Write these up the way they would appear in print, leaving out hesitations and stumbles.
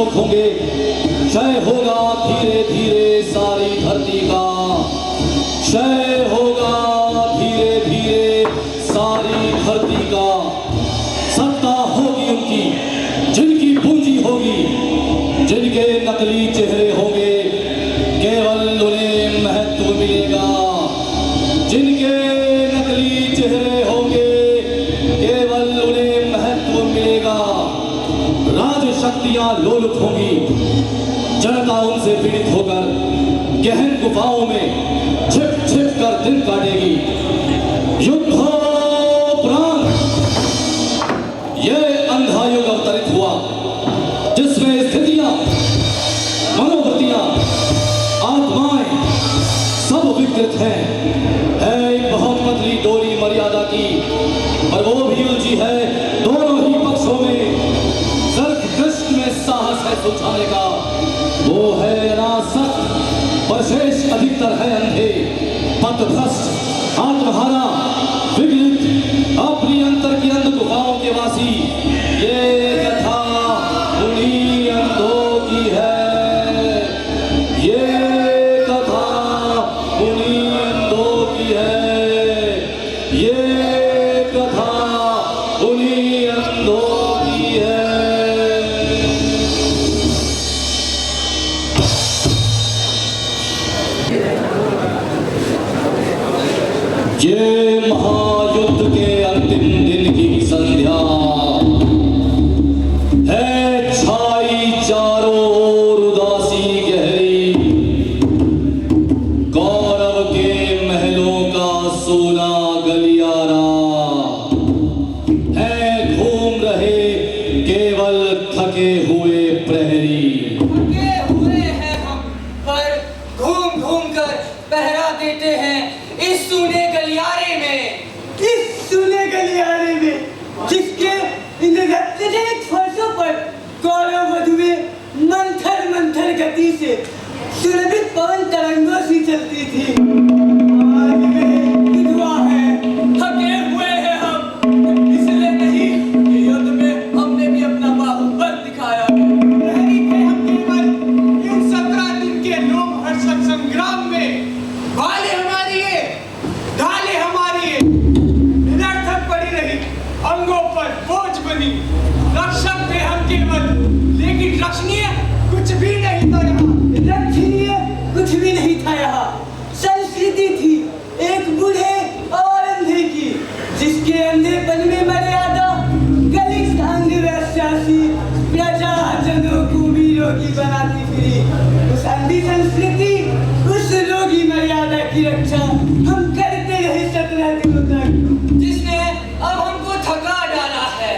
उन्मुख होंगे। क्षय होगा धीरे धीरे सारी धरती का, क्षय होगा धीरे धीरे सारी धरती का। सत्ता होगी उनकी जिनकी पूंजी होगी, जिनके नकली चेहरे होंगे, केवल उन्हें महत्व मिलेगा। जिनके नकली चेहरे होंगे, केवल उन्हें महत्व मिलेगा। राज शक्तियां लोलुप होंगी, जनता उनसे पीड़ित होकर गहन गुफाओं में छिप छिप कर दिन काटेगी। युद्धोपरांत यह अंधा युग अवतरित हुआ, जिसमें स्थितियां, मनोवृत्तियां, आत्माएं सब विकृत हैं। है एक बहुत पतली डोरी मर्यादा की, और वो भी उलझी है दोनों ही पक्षों में। सर्क कृष्ण में साहस है सुलझाने का, वो है अनासक्त, पर शेष अधिकतर है अंधे, पथभ्रष्ट, आत्महारा, विगलित, अपनी अंतर की अंध गुफाओं के वासी। ये कथा उन्हीं अंधों की है, ये कथा उन्हीं अंधों की है, ये कथा उन्हीं अंधों की है। ये महायुद्ध के अंतिम दिन की संध्या है, छाई चारों ओर उदासी गहरी। कौरव के महलों का सोना गलियारा है, घूम रहे केवल थके हुए प्रहरी। थके हुए हैं हम, पर घूम घूम कर पहरा देते हैं इस सूने गलियारे में, इस सूने गलियारे में, जिसके इन रक्त फर्शों पर कौरव वधुएं मंथर मंथर गति से सुरभित पवन तरंगों सी चलती थी। आज वे विधवा हैं, थके हुए हैं हम, इसलिए नहीं कि युद्ध में हमने भी अपना बाहुबल दिखाया है। नहीं थे हम केवल इन 17 दिन के लोमहर्षक संग्राम में भाले हमारी है, ढाले हमारी है, निरर्थक पड़ी रही, अंगों पर बोझ बनी। रक्षक थे हम केवल, लेकिन रक्षणीय कुछ भी नहीं था यहाँ। रक्षणीय कुछ भी नहीं था यहाँ। संस्कृति थी एक बूढ़े और अंधे की, जिसके अंधेपन में मर्यादा गलित अंग वैश्यासी प्रजाजनों को भी रोगी बनाती फिरी। उस अंधी संस्कृति, उस रोगी मर्यादा की रक्षा हम करते रहे 17 दिनों तक, जिसने अब हमको थका डाला है।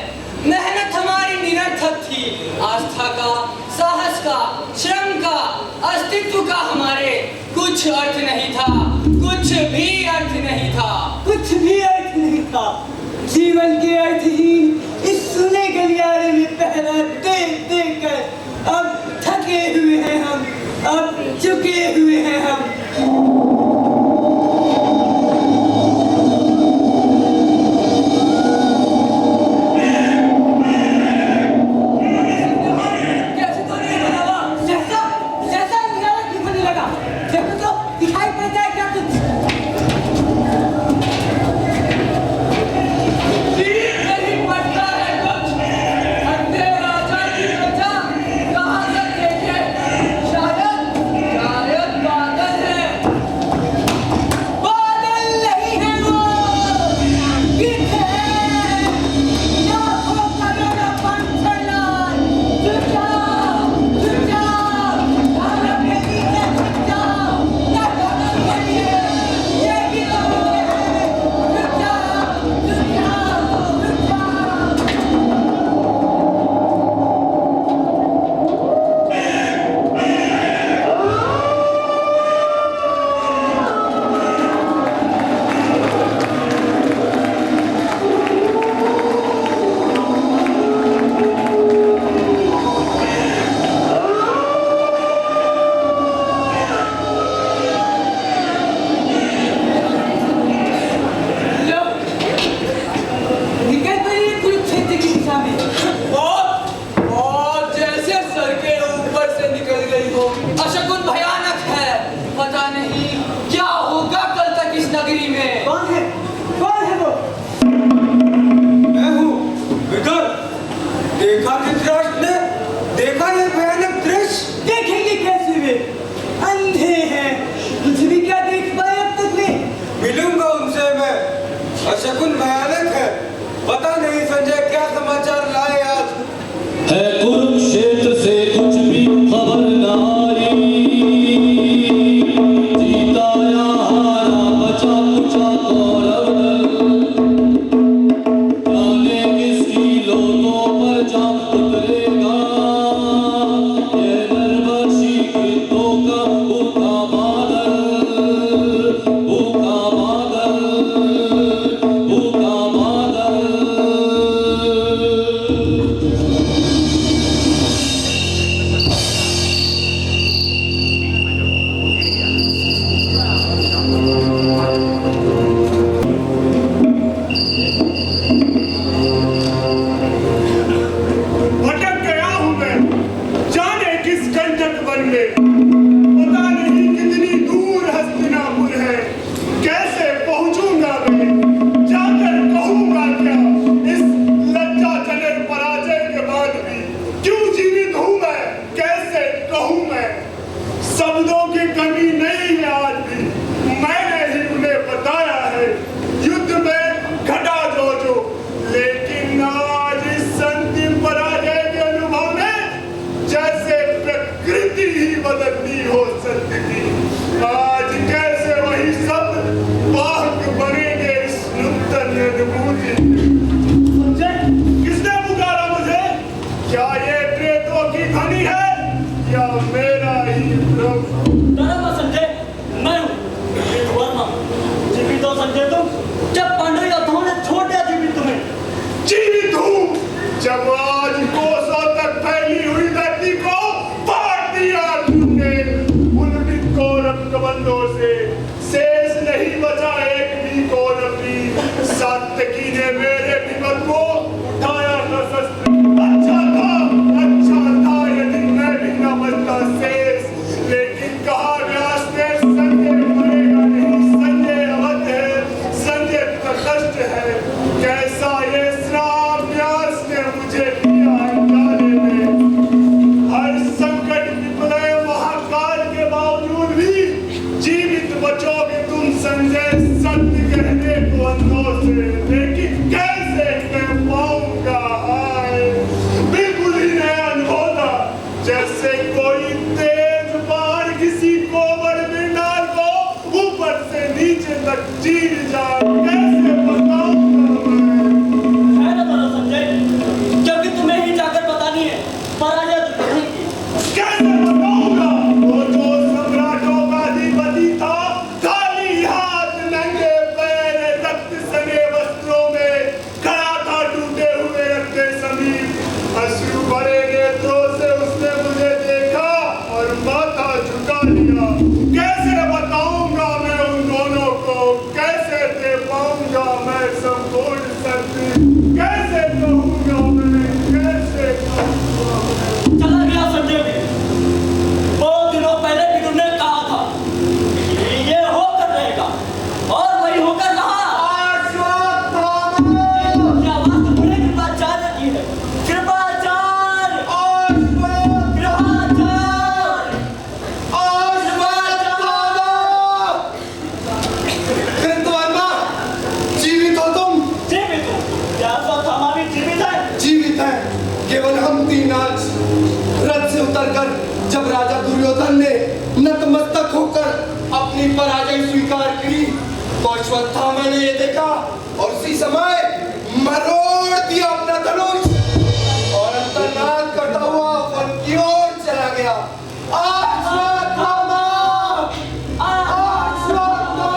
मेहनत हमारी निरर्थक थी, आस्था का, साहस का, श्रम का, अस्तित्व का हमारे कुछ अर्थ नहीं था, कुछ भी अर्थ नहीं था। कुछ भी अर्थ नहीं था। जीवन के अर्थहीन इस सुने गलियारे में पहरा दे दे कर अब थके हुए हैं हम, अब चुके हुए हैं हम। कैसे तो नहीं बना? जैसा जैसा निराला क्यों होने लगा? देखो तो दिखाई पड़ता है क्या कुछ? नहीं पड़ता है कुछ। अंधे राजा की प्रजा कहाँ से देखे? शायद भयानक दृश्य देखेंगे कैसे वे अंधे हैं, कुछ भी क्या देख पाए अब तक वे। मिलूंगा उनसे मैं। अशकुन भयानक है। पता नहीं संजय क्या समाचार लाए आज। है कुरुक्षेत्र से कुछ भी खबर ना आई, जीता या हारा बचा कुचा कौरव दल, जाने किसकी लोगों पर जाम उतरेगा, ये नरबक्षी गिद्धों का भूखा बादल, भूखा बादल, भूखा बादल। भटक गया हूं मैं, जाने किस कंटक वन में। पता नहीं कितनी दूर हस्तिनापुर है, कैसे पहुंचूंगा मैं, जाकर कहूंगा क्या इस लज्जाजनक पराजय के बाद भी क्यों जीवित हूं मैं, कैसे कहूं मैं। शब्दों की कमी नहीं है आज भी, मैंने ही उन्हें बताया है युद्ध में घटा जो जो, लेकिन आज इस अंतिम पराजय के अनुभव में जैसे प्रकृति ही बदलनी हो सत्य की। आज कैसे वही शब्द वाहक बनेंगे इस नूतन अनुभूति। किसने पुकारा मुझे? क्या ये प्रेतों की ध्वनि है या मेरा ही भ्रम? डरा मत संजय, मैं हूँ जीवित वर्मा। जीवित हो संजय तुम, जब पांडव योद्धाओं ने छोड़ दिया जीवित तुम्हें। जीवित हूँ जब आज कोसों तक फैली हुई धरती को फाड़ दिया तुमने। उन कौरव कबंधों से शेष नहीं बचा एक भी कौरव भी। सात्यकी ने मेरे विपद को उठाया था शस्त्र। अच्छा था यदि मैं भी न बचता शेष, लेकिन कहा व्यास ने संजय मरेगा नहीं, संजय अवध है, संजय तटस्थ है। कैसा ये श्राप व्यास ने मुझे दिया है जाने में। हर संकट विपलय महाकाल के बावजूद भी जीवित बचोगे तुम संजय, सत्य कहने को अंधों से, लेकिन कैसे कह पाऊंगा। हाय बिल्कुल ही नया अनुभव था, जैसे कोई तेज बाण किसी कोमल मीनार को ऊपर से नीचे तक चीर जाए। कैसे बताऊंगा मैं। है ना डरा संजय, क्योंकि तुम्हें ही जाकर बतानी है पराजय तुम्हें की। कैसे बताऊंगा। वो जो सम्राटों का अधिपति था, खाली हाथ नंगे पैर रक्त सने वस्त्रों में खड़ा था टूटे हुए अपने समीप। अश्रु भरे नेत्रों से उसने मुझे देखा और माथा झुका लिया। कैसे बताऊंगा मैं उन दोनों को, कैसे दे पाऊंगा मैं संपूर्ण सत्य, कैसे कहूंगा मैं, कैसे कहूंगा मैं। चला गया संजय भी। बहुत दिनों पहले भी तुमने कहा था कि ये होकर रहेगा, और वही होकर रहा। ये आवाज तो बड़े कृपाचार्य की है। कृपाचार्य, कृपाचार्य, जीवित हो तुम? जीवित हो। क्या अश्वत्थामा भी जीवित है? जीवित है। केवल हम तीन आज रथ से उतरकर जब राजा दुर्योधन ने नतमस्तक होकर अपनी पराजय स्वीकार की, तो अश्वत्थामा ने ये देखा और उसी समय मरोड़ दिया अपना धनुष और अंतर्नाद करता हुआ वन की ओर चला गया। अश्वत्थामा! अश्वत्थामा!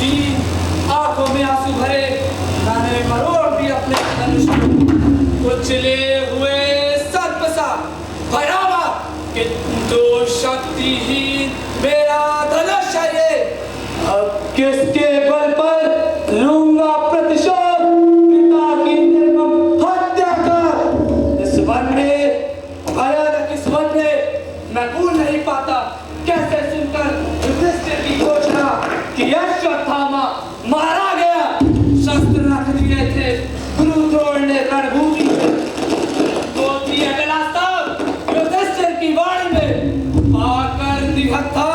दीन आंखों में आंसू भरे मैंने मरोड़ भी अपने धनुष को कुचले हुए सर्प सा भयावा किंतु शक्तिहीन मेरा धनुष है ये। अब किसके बल पर लूंगा प्रतिशोध पिता की निर्मम हत्या का। इस वन में भयानक इस वन में मैं भूल नहीं पाता कैसे सुनकर युधिष्ठिर की घोषणा कि अश्वत्थामा मारा गया। शस्त्र रख दिए थे गुरु द्रोण ने रणभूमि तो थी अगला सब युधिष्ठिर की वाणी में आकर निहत्था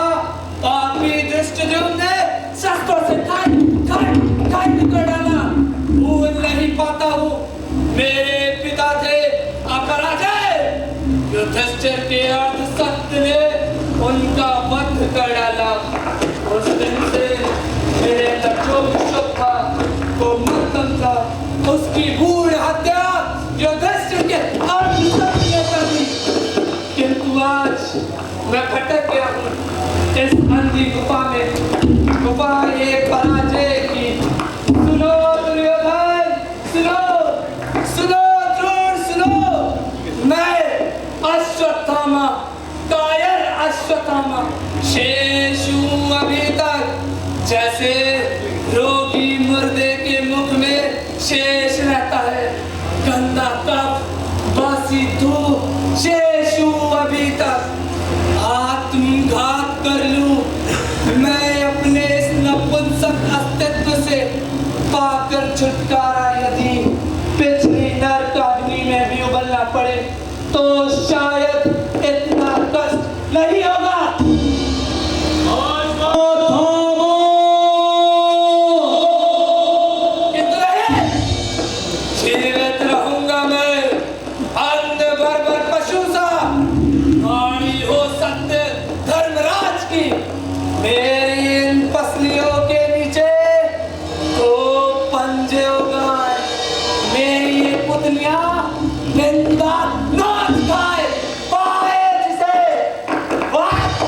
पापी दृष्टद्युम्न ने शस्त्रों से खाई निकल डाला। भूल नहीं पाता हूँ मेरे पिता थे अपराजय। युधिष्ठिर के अर्ध सत्य ने उनका वध कर डाला। उस दिन से मेरे अंदर जो विश्व था वो मध्यम था उसकी भूल हत्या युधिष्ठिर के अर्ध सत्य ने कर दी। किंतु आज मैं भटक गया हूँ इस अंधी गुफा में। गुफा ये पराजय की। सुनो दुर्योधन सुनो सुनो द्रोण सुनो मैं अश्वत्थामा कायर अश्वत्थामा शेष हूँ अभी तक। जैसे रोगी मुर्दे के मुख में शेष रहता है गंदा कफ बासी धूप शेष हूँ अभी तक। आत्मघात कर लूं मैं अपने इस नपुंसक अस्तित्व से पाकर छुटकारा यदि पिछली नरकाग्नि में भी उबलना पड़े तो शायद इतना कष्ट नहीं होगा। जीवित रहूंगा मैं अंध बर्बर पशु सा। वाणी हो सत्य धर्मराज की मेरी इन पसलियों के नीचे तो पंजे उगाए। मेरी ये पुतलियां निंदा नाच खाए पाए जिसे वक्त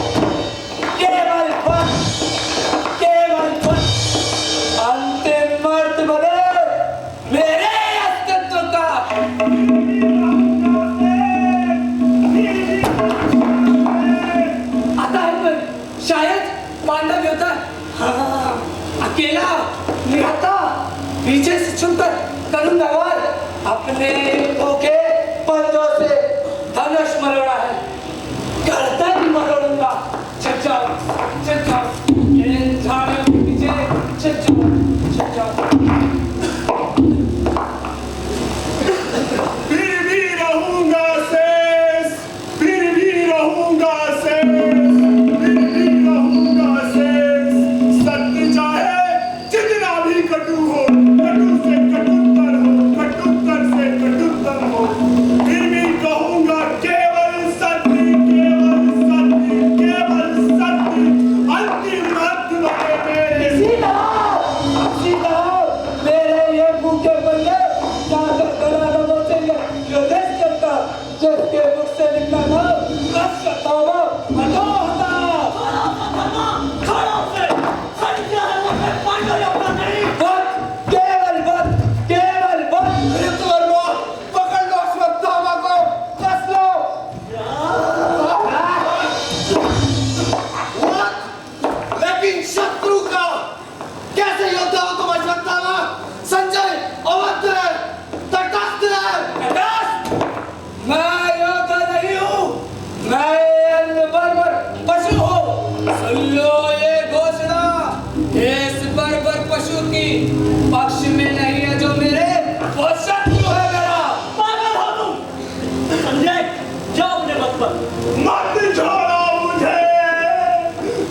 केवल अंतिम मर्द बने मेरे अस्तित्व का। आता है कोई शायद पांडव योद्धा हाँ अकेला निहत्था पीछे से छुपकर करूंगा वार अपने धोखे पंजों से धनुष मरोड़ा है गर्दन मरोड़ूंगा। चल जाओ इन झाड़ियों के पीछे चल जाओ। फिर भी रहूंगा शेष फिर भी रहूंगा शेष फिर भी रहूंगा शेष। सत्य चाहे जितना भी कटु हो कटु से कटुत्तर हो कटुत्तर से कटुत्तर हो फिर भी कहूंगा केवल सत्य केवल सत्य केवल सत्य। अंतिम अर्थ बने मेरे सीधा मेरे ये भूखे बंदे जाकर कराना बचेंगे युधिष्ठिर का जिसके मुख से निकला था अश्वत्थामा हटो केवल पकड़ लो अश्वत्थामा को कस लो। लेकिन शत्रु का कैसे योद्धा हो तुम अश्वत्थामा? संजय अवध है तटस्थ है। मैं योद्धा नहीं हूँ मैं अन्य बर्बर पशु हूँ। सुन लो ये घोषणा इस बर्बर पशु की पक्ष में नहीं है जो मेरे वो शत्रु है मेरा। पागल हो तुम संजय जाओ अपने मत पर। मत छोड़ो मुझे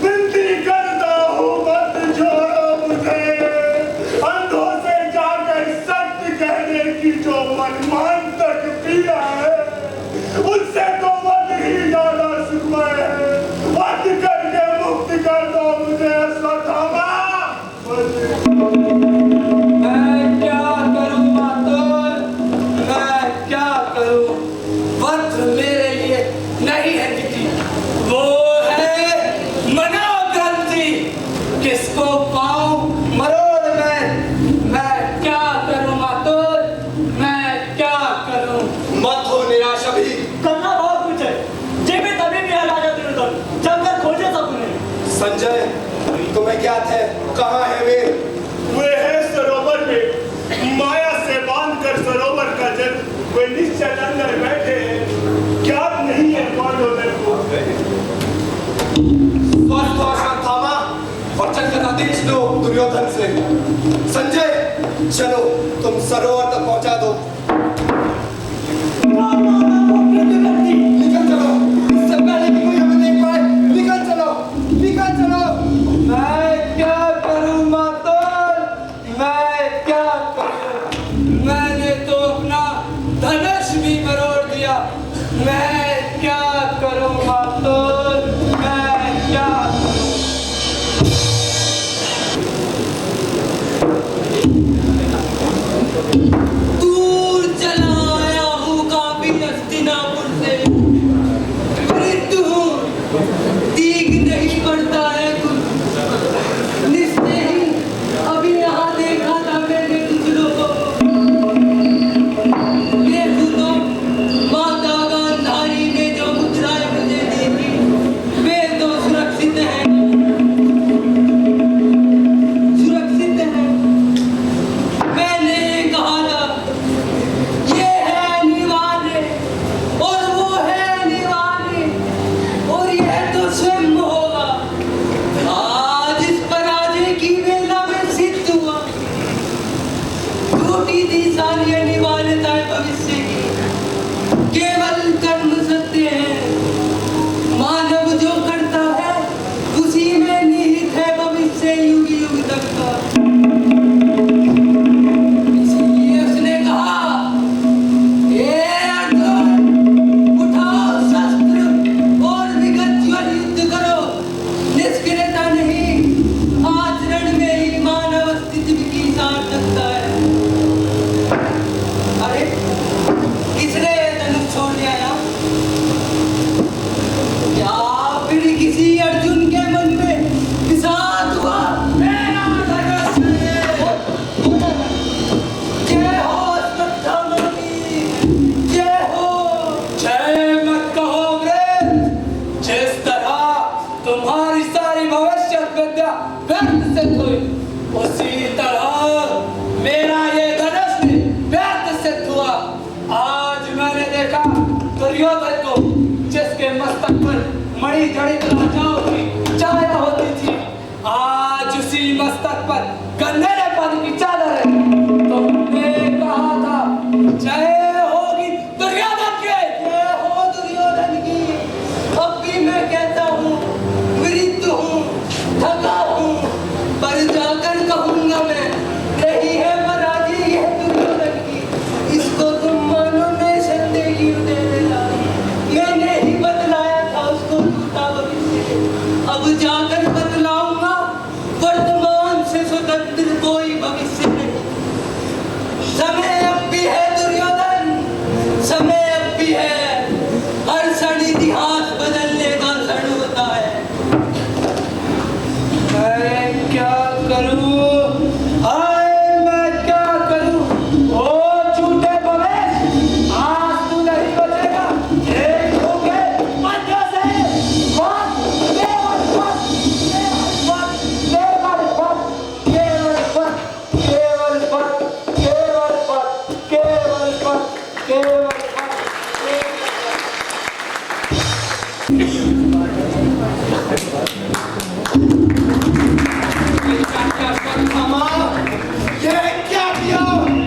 विनती करता हूँ मत छोड़ो मुझे। अंधों से जाकर सत्य कहने की जो मनमान तक पीड़ा है उससे तो वध ही ज्यादा सुखमय है। वध करके मुक्त कर दो मुझे अश्वत्थामा। मैं दुर्योधन से। संजय, चलो तुम सरोवर तक पहुंचा दो। निकल चलो, इससे पहले कि कोई हमें देख पाए। निकल चलो, निकल चलो। मैं क्या करूं मातोल, मैं क्या करूं? मैंने तो अपना धनुष भी मरोड़ दिया। मैं क्या करूं मातोल, मैं क्या करूं? दूर चला आया हूँ काफी हस्तिनापुर से। मृत्यु हूँ, दीग नहीं पड़ता है कुछ। निश्चय ही अभी यहाँ देखा था मैंने कुछ लोगों को। देखूं तो माता गांधारी ने जो मुद्राएं मुझे दी थी, वे तो सुरक्षित हैं, सुरक्षित हैं। मैंने कहा था ये है अनिवार्य और वो है अनिवार्य और यह तो स्वयं होगा। आज इस पराजय की वेला में सिद्ध हुआ। टूटी थी सारी अनिवार्यता भविष्य की। केवल कर्म सत्य है। मानव जो करता है उसी में निहित है भविष्य युग युग तक का। इसलिए उसने कहा, "ए अर्जुन, उठाओ शस्त्र और विगत ज्वल युद्ध करो। निष्क्रियता नहीं, आचरण में ही मानव अस्तित्व की सार्थकता है।" अरे किसने ये धनुष छोड़ दिया यहाँ? क्या फिर किसी अर्जुन के मन में विषाद हुआ? मेरा धनुष जय हो अश्वत्थामा की, जय हो। जय मत कहो वृद्ध। जिस तरह तुम्हारी सारी भविष्य विद्या व्यर्थ सिद्ध हुई, उसी तरह मेरा ये धनुष भी व्यर्थ सिद्ध हुआ। आज मैंने देखा दुर्योधन को, जिसके मस्तक पर मणि जड़ित राजाओं की छाया होती थी, आज उसी मस्तक पर गंधेरे पद की चादर है। तुमने कहा था जय होगी दुर्योधन की, जय हो दुर्योधन की। अब भी मैं कहता हूँ मृत्यु हूँ, थका हूँ, पर जाकर कहूँगा मैं, यही है पराजय है दुर्योधन की। इसको तुम मानो मैं सत्य की उदय देना। मैंने ही बदलाया था उसको झूठा भविष्य। अब जाकर बदलाऊंगा वर्तमान से स्वतंत्र कोई भविष्य नहीं। समय अब भी है दुर्योधन, समय अब भी है। हर क्षण इतिहास बदलने का क्षण होता है। मैं क्या करूं? हाय मैं क्या करूं? ओ झूठे भवेश, आज तू नहीं बचेगा। एक होके पंजों से मत, केवल मत, केवल मत, केवल मत, केवल मत, केवल मत, केवल मत, केवल मत, ये क्या किया?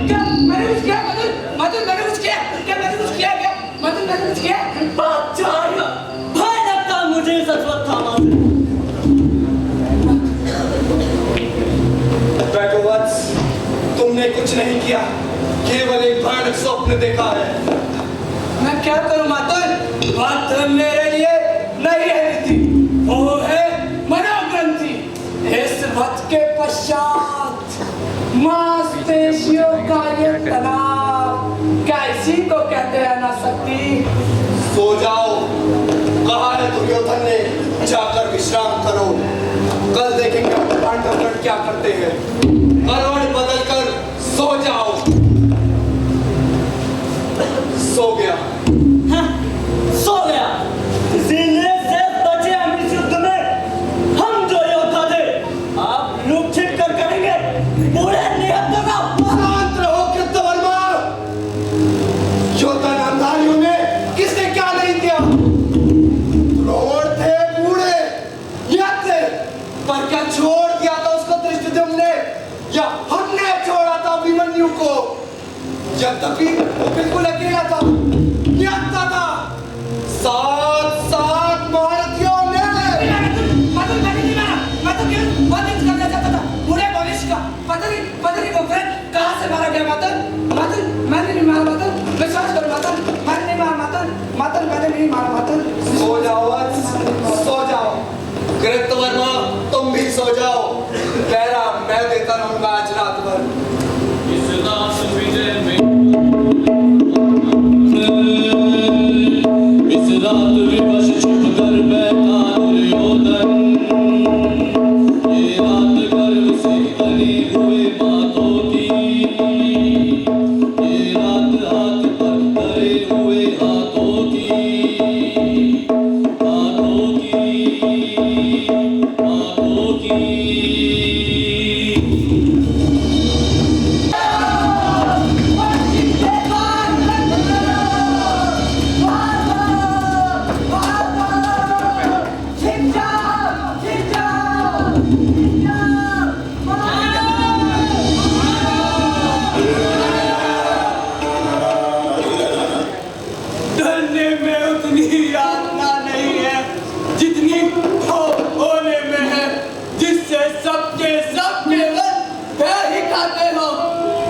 क्या मैंने कुछ किया? मदन मैंने कुछ किया? क्या मैंने कुछ किया? क्या मदन मैंने कुछ किया? बादशाह, भय लगता मुझे अश्वत्थामा से। बैठो वत्स, तुमने कुछ नहीं किया, केवल एक भयानक स्वप्न देखा है। मैं क्या करूं मातुल? बात मेरे लिए नहीं है रीति, वो है मनोग्रंथि। इस वध के पश्चात मांसपेशियों का ये तनाव क्या इसी को कहते हैं अनासक्ति? सो जाओ, कहा है दुर्योधन ने, जाकर विश्राम करो। कल देखेंगे पांडवगण क्या करते हैं। करवट बदलकर सो जाओ। सो गया। हाँ, सो गया। जिंदगी से बचे हम इस युद्ध में। हम जो योद्धा थे, आप लूट छिप कर करेंगे पूरे निहत्तों का। शांत रहो कृतवर्मा। योद्धा नामधारियों ने किसने क्या नहीं किया? द्रोण थे बूढ़े, यह थे, पर क्या छोड़ दिया था उसको धृष्टद्युम्न ने? जब हमने छोड़ा था अभिमन्यु को, यद्यपि वो बिल्कुल अकेला था, निहत्था था, सात महारथियों ने मदन मैंने नहीं मारा, मैं तो केवल वध करना चाहता था पूरे भविष्य का। पता नहीं वो फिर कहाँ से मारा गया। मदन मैंने नहीं मारा, मदन विश्वास करो, मदन मैंने नहीं मारा, मदन मैंने नहीं मारा, मदन। सो जाओ वत्स, सो जाओ। कृतवर्मा तुम भी सो जाओ, पहरा मैं देता रहूंगा आज रात भर। इस रात विजय में इस रात विवश चुप कर बैठा दुर्योधन, ये रात गर्व से बनी हुए बातों की, ये रात हाथ पर धरे हुए हाथों की, हाथों की। डरने में उतनी यातना नहीं है जितनी होने में है, जिससे सबके केवल भय ही खाते हो।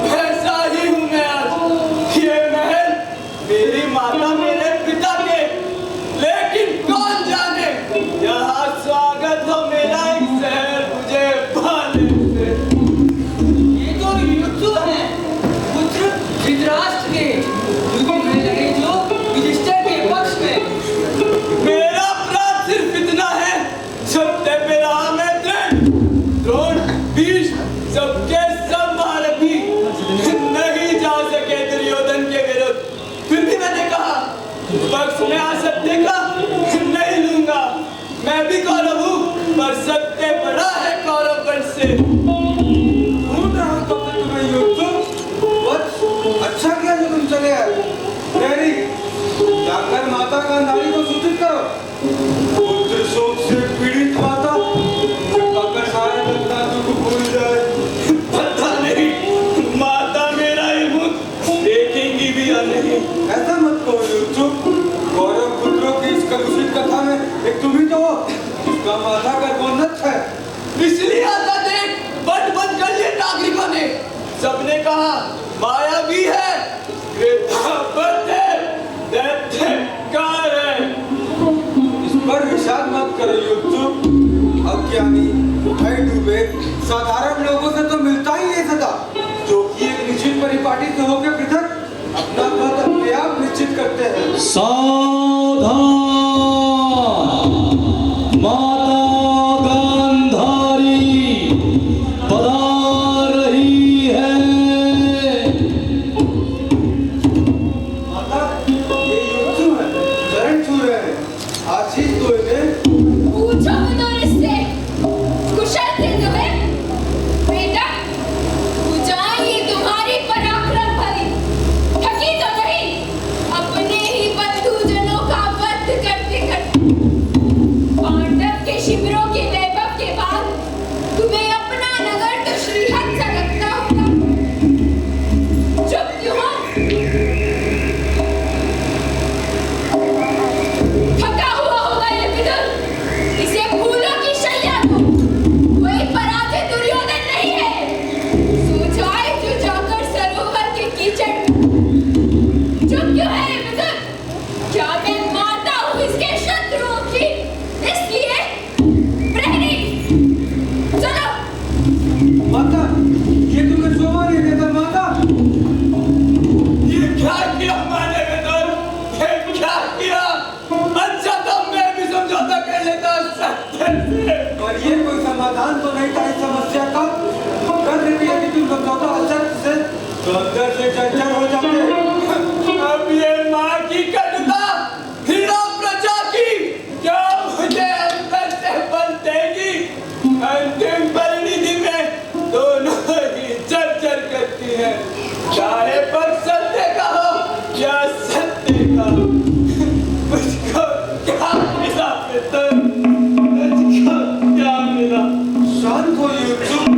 वैसा ही हूँ मैं आज। ये महल मेरी माता मेरे पिता के, लेकिन कौन जाने यहाँ स्वागत हो मेरा एक शहर मुझे पाने से। ये तो युद्ध है, पुत्र धृतराष्ट्र के युद्ध में लगे जो युधिष्ठिर के पक्ष में। मेरा अपराध सिर्फ इतना है, सत्य पे रहा मैं दृढ़, द्रोण भीष्म सबके सब महारथी नहीं जा सके दुर्योधन के विरुद्ध। फिर भी मैंने कहा पक्ष में असत्य का नहीं लूंगा। मैं भी कौरव हूँ, पर सत्य बड़ा है कौरव वंश से। ढूंढ रहा हूँ तब तक तुम्हें युद्ध। अच्छा किया जो तुम चले आए। नहीं, जाकर माता का नारी को सूचित करो। पुत्र शोक से पीड़ित माता पकड़ सारे दत्तानु को भूल जाए। पता नहीं माता मेरा ये मुख देखेंगी भी या नहीं। ऐसा मत कहो युद्धुक, गौरव पुत्रों की इस कलुषित कथा में एक तुम ही तो हो, उसका माथा गर्भोन्नत है। इसलिए आता देख बंद कर लिए नागरिकों ने। सबने कहा माया भी है, इस पर विषाद मत करो युद्धुक। अज्ञानी भय डूबे साधारण लोगों से तो मिलता ही है सदा, जो कि एक निश्चित परिपाटी से होकर पृथक अपना पद अपने आप निश्चित करते हैं। सावधान, माता गांधारी पधार रही है। माता ये युद्धु है, चरण छू रहे हैं, आशीष दो इन्हें। पूछो तो इससे कुशल थे तुम्हें बेटा, पूजाएं ये तुम्हारी पराक्रम भरी, थकी तो नहीं अपने ही बंधुजनों का वध करते करते। पांडव के शिविरों के वैभव के बाद तुम्हें अपना नगर तो श्रीहट सा लगता होगा। चुप क्यों हो? थका हुआ होगा ये विदुर, इसे फूलों की शैया दो। कोई पराजित दुर्योधन नहीं है, सो जाए जो जाकर सरोवर के कीचड़ में। चुप क्यों है ये विदुर? क्या मैं माता हूँ इसके शत्रुओं की, इसलिए प्रहरी चलो। माता ये तुम्हें शोभा नहीं देता। माता ये क्या किया माने बेदर, ये क्या किया? अच्छा तो मैं भी समझौता कर लेता सत्य से। और ये कोई समाधान तो नहीं था इस समस्या का। कर देती यदि तुम समझौता असत्य से, तो अंदर से चंचल हो जाते। अब ये माँ की कटुता घृणा प्रजा की क्या मुझे अंदर से बल देगी? अंतिम परिणति में दोनों ही चर्चर करती हैं, चाहे पक्ष सत्य का हो या सत्य का। मुझको क्या मिला बेटा, मुझको क्या मिला? शांत हो युद्धुक,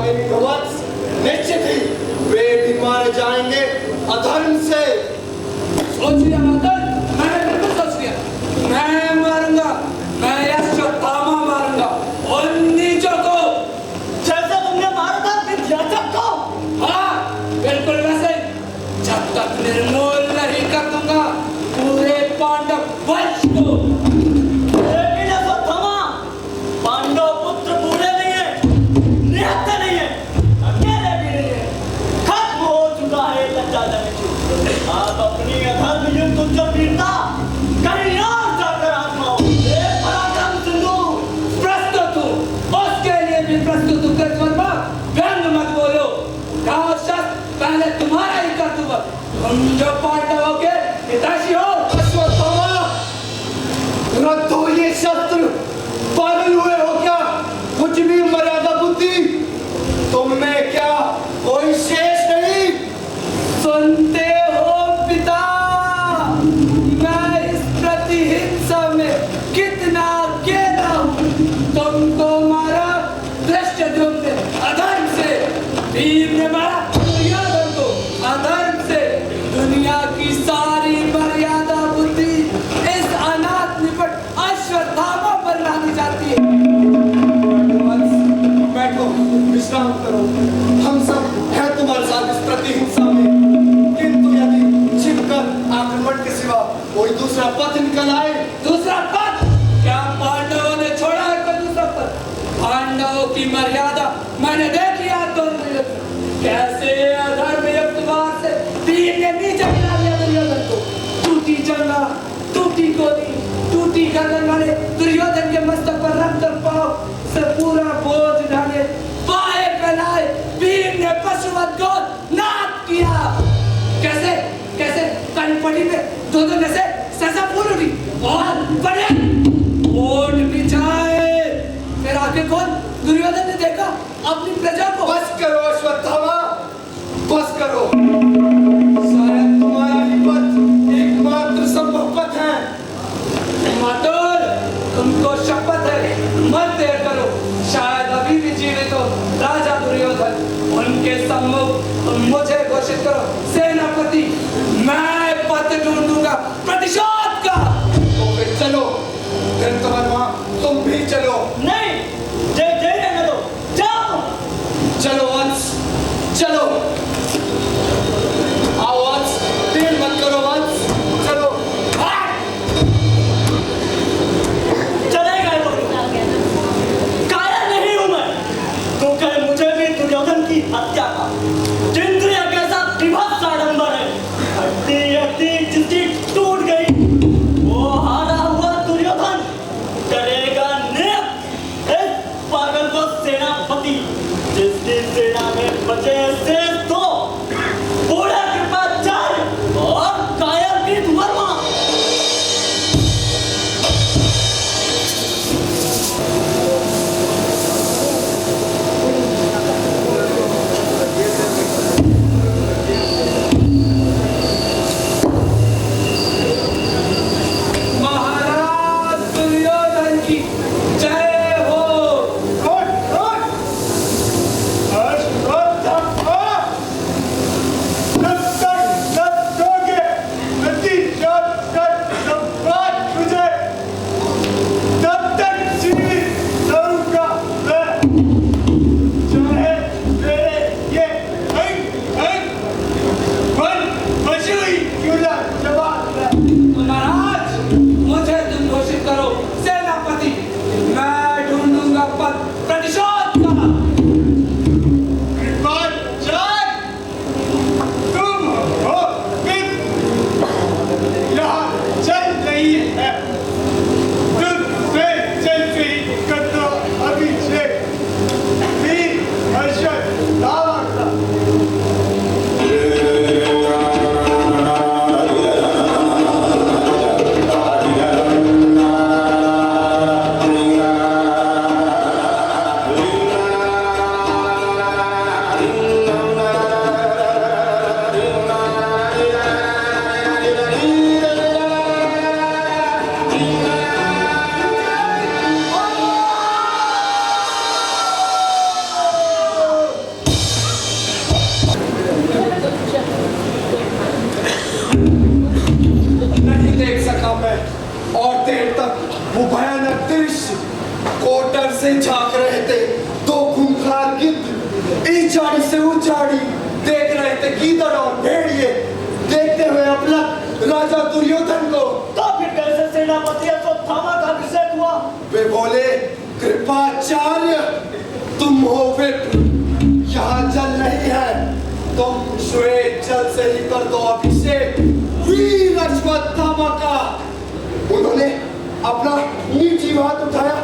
भागे वत्स निश्चित ही वे भी मारे जाएंगे अधर्म से। सोच लिया मातर, मैंने बिल्कुल सोच लिया। मैं मारूंगा, मैं अश्वत्थामा मारूंगा उन नीचों को जैसा तुमने मारा था विद्याधर को। हाँ बिल्कुल वैसे, जब तक निर्मूल नहीं कर दूंगा पूरे पांडव वंश को। लेकिन अश्वत्थामा, पांडव पुत्र बूढ़े नहीं है, निहत्थे नहीं है, अकेले भी नहीं है, खत्म हो चुका है लज्जाजनक युग। आप अपनी अधर्म युक्त उच्च वीरता कहीं और जाकर आजमाओ। एक पराक्रम सिंधु प्रस्तुत हूँ, उसके लिए भी प्रस्तुत हूँ। कृतवर्मा, व्यंग मत बोलो। राक्षस पहले तुम्हारा ही कर्तव्य, तुम जो पांडवों के हितैषी हो। अश्वत्थामा, रख दो ये शस्त्र, पागल हुए हो क्या? कुछ भी मर्यादा बुद्धि तुम में क्या कोई शेष नहीं? सुनते हो पिता, मैं इस प्रतिहिंसा में कितना अकेला हूँ। तुमको मारा धृष्टद्युम्न अधर्म से, भीम ने मारा दुर्योधन को अधर्म से। दुनिया की सारी मर्यादा बुद्धि इस अनाथ निपट अश्वत्थामा पर लानी जाती है। बैठो, विश्राम करो। हम सब हैं तुम्हारे साथ इस प्रतिहिंसा में, किंतु यदि छिपकर आक्रमण के सिवा कोई दूसरा पथ निकल आए। दूसरा पद? क्या पांडवों ने छोड़ा है कोई दूसरा पद? पांडवों की मर्यादा मैंने देख लिया दोनों युद्ध में। कैसे अधर्म युक्त वार से भीम ने नीचे गिरा दिया दुर्योधन को। टूटी जंगा, टूटी गोली, टूटी गर्दन वाले दुर्योधन के मस्तक पर रख कर पांव से पूरा बोझ डाले, बाहें फैलाए, भीम ने पशुवत गोद नाद किया। कैसे कैसे कनपटी में दोनों में से सजा फूल उठी और बड़े ओट बिछाए। फिर आगे कौन? दुर्योधन ने देखा अपनी प्रजा को। बस करो अश्वत्थामा, बस करो। शायद तुम्हारा ही पथ एकमात्र संभव पथ है। मातुर, तुमको शपथ है, मत देर करो। शायद अभी भी जीवित हो राजा दुर्योधन। उनके सम्मुख तुम मुझे घोषित करो सेनापति, मैं पथ ढूंढूंगा प्रतिशोध का। तो फिर चलो, कृतवर्मा तुम भी चलो। नहीं, जे रहने दो, जाओ। नहीं देख सका मैं और देर तक वो भयानक दृश्य। कोटर से झांक रहे थे दो खूंखार गिद्ध, इस झाड़ी से उस झाड़ी देख रहे थे गीदड़ और भेड़िए। देखते हुए अपलक राजा दुर्योधन को। तो फिर कैसे सेनापति अश्वत्थामा का अभिषेक हुआ? वे बोले, कृपाचार्य तुम हो विप्र, यहाँ जल नहीं है, तुम श्वेत जल से ही कर दो अभिषेक वीर अश्वत्थामा का। उन्होंने अपना नीची हाथ उठाया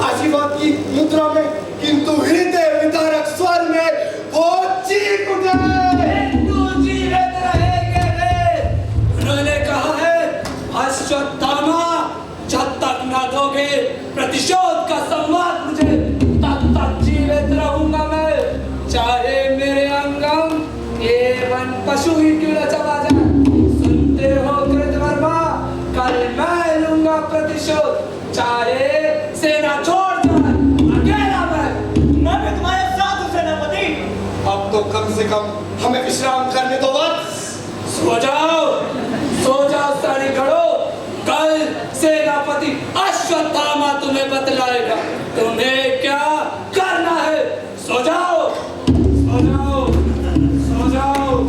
आशीर्वाद की मुद्रा में, किंतु हृदय विदारक स्वर में वो चीख उठे, हिंदू जीवित रहेंगे वे। उन्होंने कहा है, अश्वत्थामा जब तक न दोगे प्रतिशोध का संवाद मुझे, तब तक जीवित रहूंगा मैं, चाहे मेरे अंगम एवं पशु ही क्यों न चबा जाए। सुनते हो कृतवर्मा, कल मैं लूंगा प्रतिशोध, चाहे सेना छोड़ जाए, अकेला मैं भी तुम्हारे साथ हूं सेनापति। अब तो कम से कम हमें विश्राम करने दो वत्स। सो जाओ सैनिकों, कल सेनापति अश्वत्थामा तुम्हें बतलाएगा तुम्हें क्या करना है। सो जाओ, सो जाओ, सो जाओ।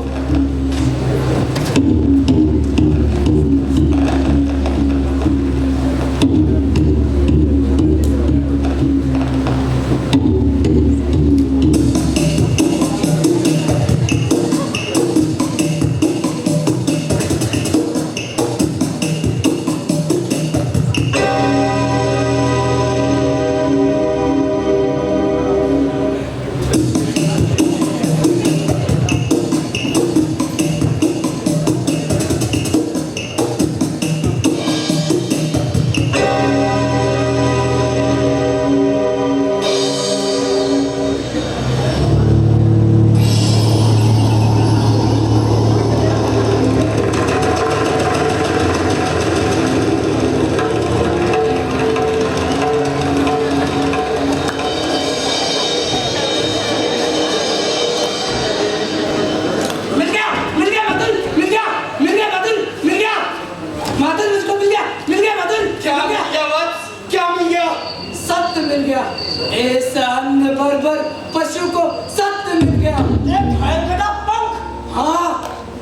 इस अन्य बर्बर पशु को सत्य मिल गया। एक भयंकर पंख। हाँ,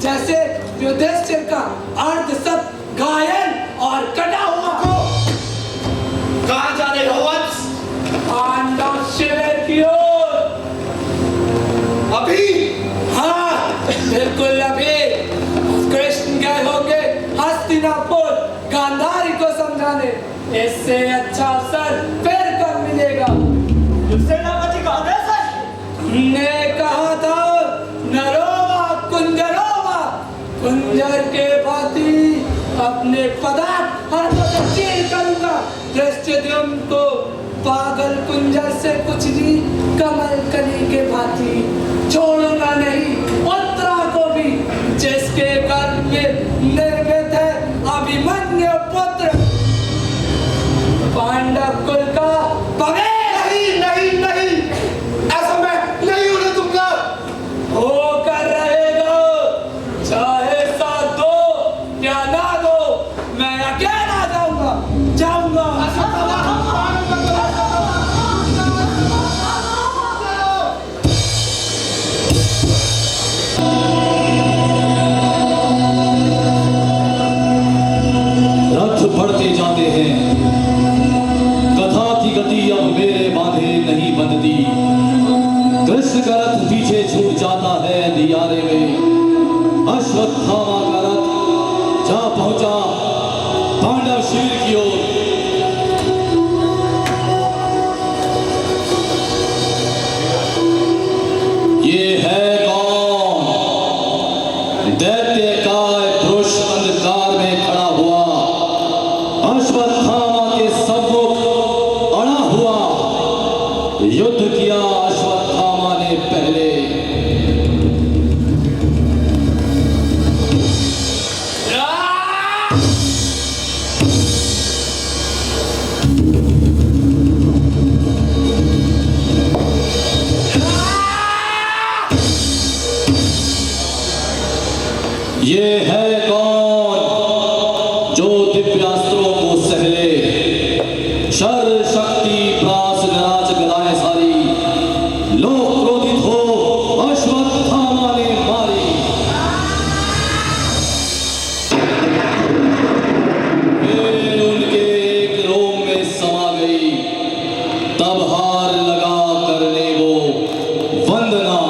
जैसे युधिष्ठिर का अर्ध सत्य घायल और कटा हुआ को। कहाँ जा रहे हो वत्स? पांडव शिविर की ओर। अभी? हाँ, बिल्कुल अभी। कृष्ण गए होंगे हस्तिनापुर गांधारी को समझाने। इससे अच्छा अवसर फिर कब मिलेगा। सेनापति का आदेश है। ने कहा था नरोवा कुंजरोवा, कुंजर के भांति अपने पदार्थ हर वक्त चीर करूंगा। धृष्टद्युम्न को पागल कुंजर से कुछ भी कमल कली के भांति छोड़ूंगा नहीं। उत्तरा को भी, जिसके गर्भ में निर्मित है अभिमन्यु पुत्र, पांडव कुल का पवेश। नहीं, ऐसा मैं नहीं होने दूंगा। होकर रहेगा, चाहे साथ दो या ना दो, मैं अकेला जाऊंगा। रथ बढ़ते जाते हैं, कथा की गति अब मेरे बांधे नहीं बनती। कृष्ण का रथ पीछे छूट जाता है अंधियारे में। अश्वत्थामा का रथ जा पहुंचा पांडव शिविर की ओर। ये है कौन? दैत्य काय पुरुष अंधकार में खड़ा हुआ, अश्वत्थामा के सम्मुख अड़ा हुआ। युद्ध किया अश्वत्थामा ने पहले। ये है कौन जो दिव्यास्त्रों को सहले, शर शक्ति प्रास निराज गदाएं सारी, लोग क्रोधित हो अश्वत्थामा ने मारी। फिर उनके एक रोम में समा गई, तब हार लगा करने वो वंदना।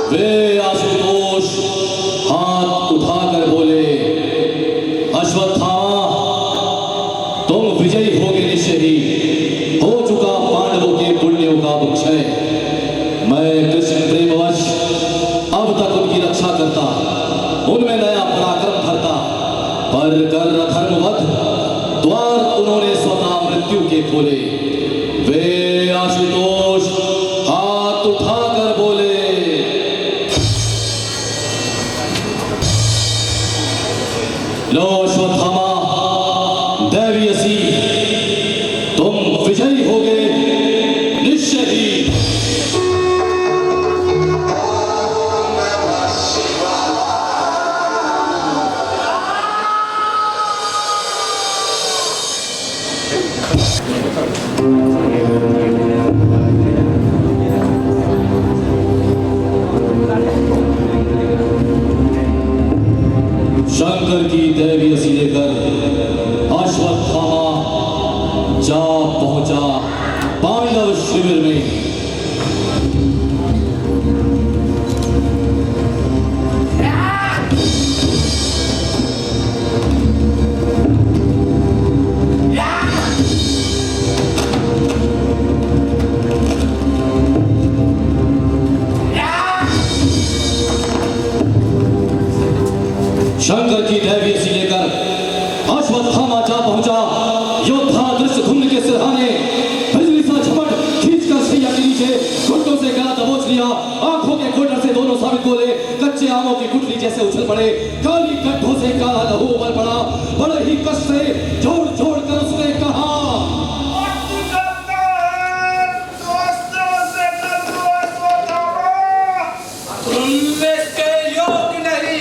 वे आशुतोष हाथ उठाकर बोले, अश्वत्थामा तुम विजयी होगे निश्चय ही, हो चुका पांडवों के पुण्यों का क्षय। मैं कृष्ण प्रेमवश अब तक उनकी रक्षा करता, उनमें नया पराक्रम भरता, पर कर धर्मवध द्वार उन्होंने स्वतः मृत्यु के खोले। वे आशुतोष हाथ उठाकर बोले, लो अश्वत्थामा दैवीयसी तुम विजयी होगे निश्चय ही। शंकर की दैवीयसी लेकर अश्वत्थामा जा पहुंचा पांडव शिविर में। शंकर की दैवीयसी लेकर अश्वत्थामा जा पहुंचा, योद्धा दृश्य धुम्न के सिरहाने, बिजली सा झपट खींचकर सैया के नीचे घुटनों से गला दबोच लिया, आंखों के कोटर से दोनों साबित गोले कच्चे आमों की गुठली जैसे उछल पड़े, काली गड्ढों से काला लहू उबल पड़ा। बड़े ही कष्ट से जोड़ जोड़ कर उसने कहा, तुम इसके योग्य नहीं,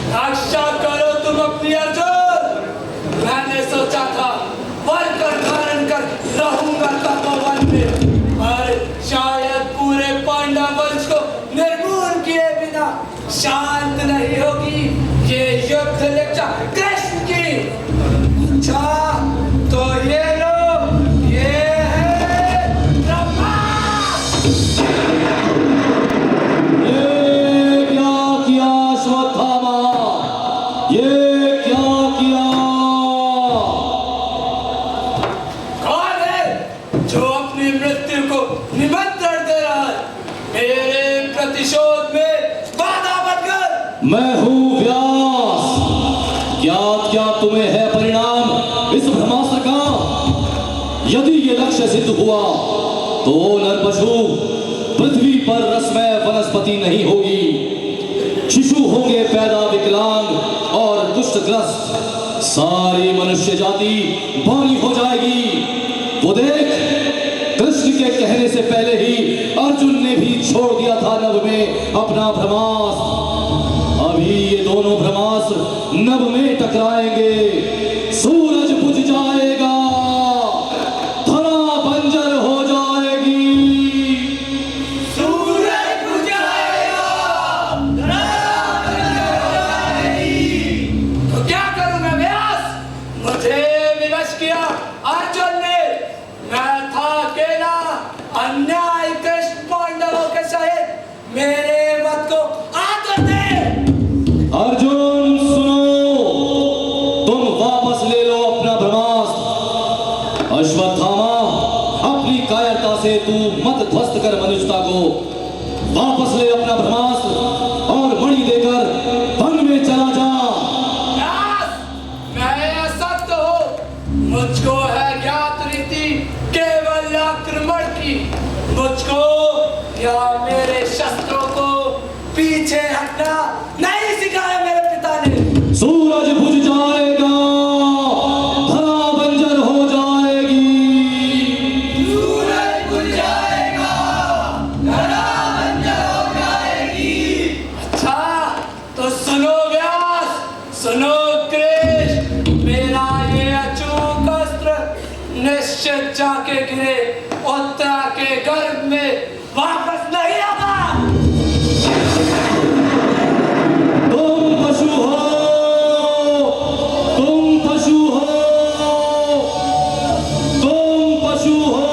रक्षा करो तुम अपनी अर्जुन। मैंने सोचा था वन कर धारण कर रहूंगा तपोवन में, और शायद पूरे पांडव वंश को निर्मूल किए बिना शांत नहीं होगी ये युद्ध लिप्सा कृष्ण की। अच्छा तो ये लो, ये है ब्रह्मास्त्र। ये क्या किया अश्वत्थामा? ये क्या किया? कौन है जो अपनी मृत्यु को निमंत्रण दे रहा है मेरे प्रतिशोध में बाधा बनकर? मैं हूँ व्यास। क्या तुम्हें है परिणाम इस ब्रह्मास्त्र का? यदि ये लक्ष्य सिद्ध हुआ तो नर पशु पृथ्वी पर रसमय वनस्पति नहीं होगी। शिशु होंगे पैदा विकलांग और दुष्टग्रस्त। सारी मनुष्य जाति बानी हो जाएगी। वो देख, कृष्ण के कहने से पहले ही अर्जुन ने भी छोड़ दिया था नभ में अपना ब्रह्मास्त्र। अभी ये दोनों ब्रह्मास्त्र नभ में टकराएंगे। सूरज बुझ जाएगा, धरा बंजर हो जाएगी। सूरज बुझाएगा, धरा बंजर हो जाएगी। तो क्या करूं मैं व्यास? मुझे विवश किया अर्जुन ने। मैं था अकेला, अन्याय कृष्ण पांडवों के सहित मेरे मत को आकर दे। अर्जुन सुनो, तुम वापस ले लो अपना ब्रह्मास्त्र। अश्वत्थामा, अपनी कायरता से तू मत ध्वस्त कर मनुष्यता को। वापस ले अपना ब्रह्मास्त्र और मणि देकर वन में चला जा। व्यास, मैं असक्त हूँ। मुझको है ज्ञात रीति केवल आक्रमण की। मुझको या मेरे शस्त्रों को पीछे हटना नहीं सिखाया मेरे पिता ने। सूरज बुझ जाएगा, धरा बंजर हो जाएगी। सूरज बुझ जाएगा, धरा बंजर हो जाएगी। अच्छा तो सुनो व्यास, सुनो कृष्ण, मेरा ये अचूक अस्त्र निश्चित जाके गिरे उत्तरा के गर्भ में वापस नहीं आना। तुम पशु हो, तुम पशु हो, तुम पशु हो।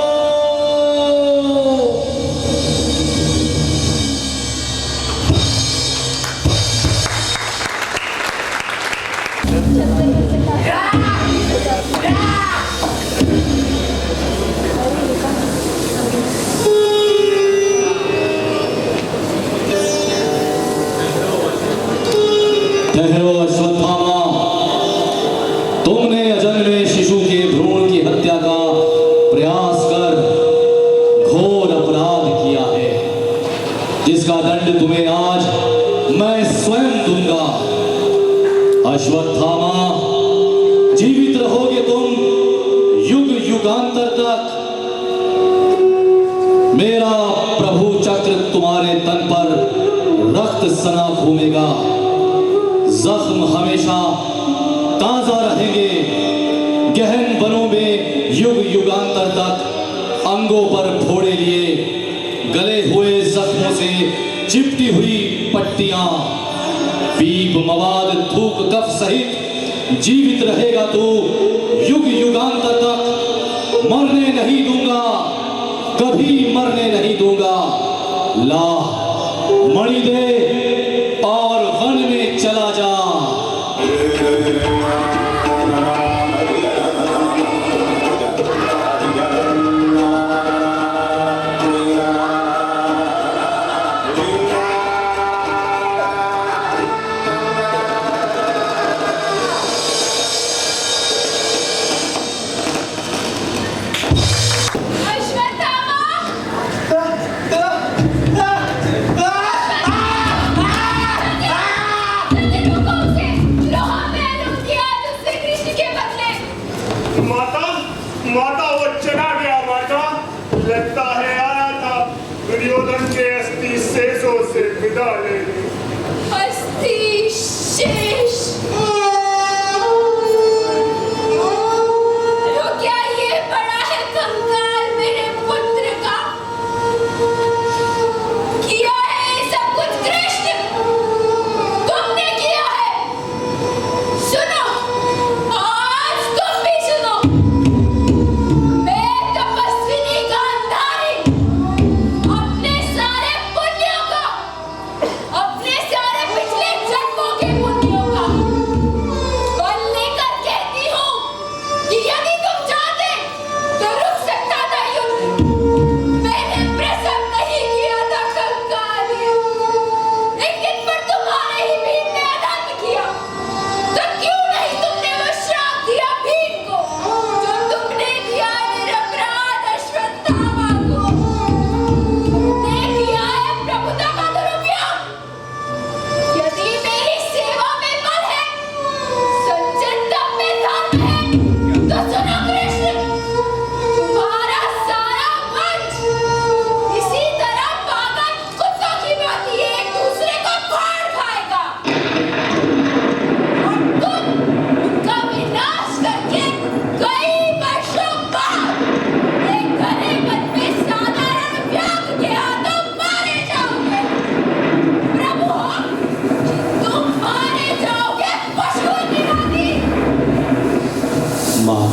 ठहरो अश्वत्थामा, तुमने अजन्मे शिशु के भ्रूण की हत्या का प्रयास कर घोर अपराध किया है, जिसका दंड तुम्हें आज मैं स्वयं दूंगा। अश्वत्थामा, जीवित रहोगे तुम युग युगांतर तक। मेरा प्रभु चक्र तुम्हारे तन पर रक्त सना घूमेगा। जख्म हमेशा ताजा रहेंगे। गहन वनों में युग युगांतर तक अंगों पर फोड़े लिए, गले हुए जख्मों से चिपटी हुई पट्टियां, पीप मवाद थूक कफ सहित जीवित रहेगा तू युग युगांतर तक। मरने नहीं दूंगा, कभी मरने नहीं दूंगा। ला मणि दे और वन में चला जा। अश्वत्थामा!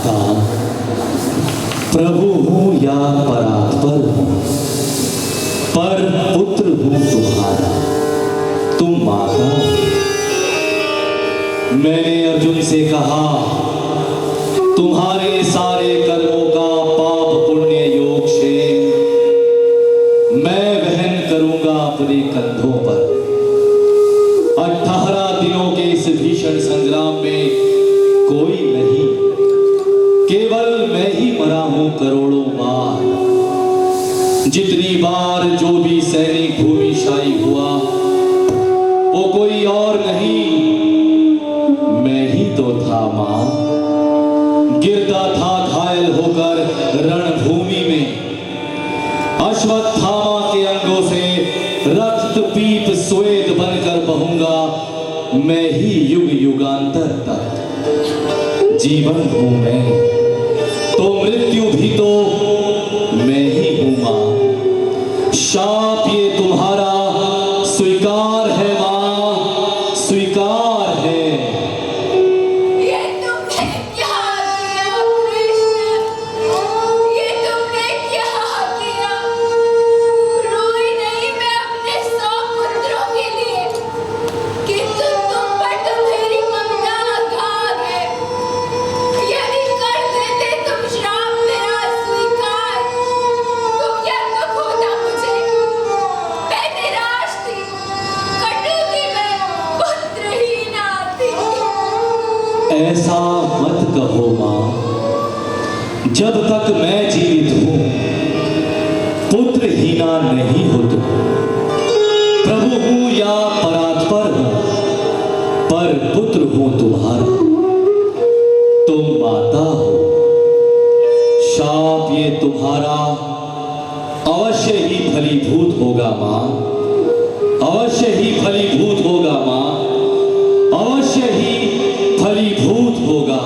माता, प्रभु हूं या परात्पर हूं, पर पुत्र हूं तुम्हारा, तुम माता। मैंने अर्जुन से कहा, तुम्हारे सारे कर्मों का पाप पुण्य योग से मैं वहन करूंगा अपने कंधों पर। 18 दिनों के इस भीषण संग्राम में कोई नहीं, केवल मैं ही मरा हूं करोड़ों बार। जितनी बार जो भी सैनिक भूमिशाई हुआ वो कोई और नहीं, मैं ही तो था मां। गिरता था घायल होकर रणभूमि में, अश्वत्थामा के अंगों से रक्त पीप श्वेत बनकर बहूंगा मैं ही युग युगांतर तक। जीवन हूं मैं तो मृत्यु भी तो मैं ही हूं मां। शाप ये तुम्हारा स्वीकार है मां, स्वीकार है। ये तुमने क्या किया कृष्ण? ये तुमने क्या किया? रोई नहीं मैं अपने 100 पुत्रों के लिए, किंतु तुम पर तो मेरी ममता अगाध है। यदि कर देते तुम श्राप मेरा स्वीकार, तो क्या दुख होता मुझे? मैं निराश थी, कटु थी मैं, पुत्रहीना थी। ऐसा मत कहो मां, जब तक मैं जीवित हूं पुत्रहीना नहीं हो तुम। प्रभु हूं या परात्पर हूं, पर पुत्र हूं तुम्हारा, तुम माता हो। शाप ये तुम्हारा अवश्य ही फलीभूत होगा मां, अवश्य ही फलीभूत होगा मां, अवश्य ही फलीभूत होगा।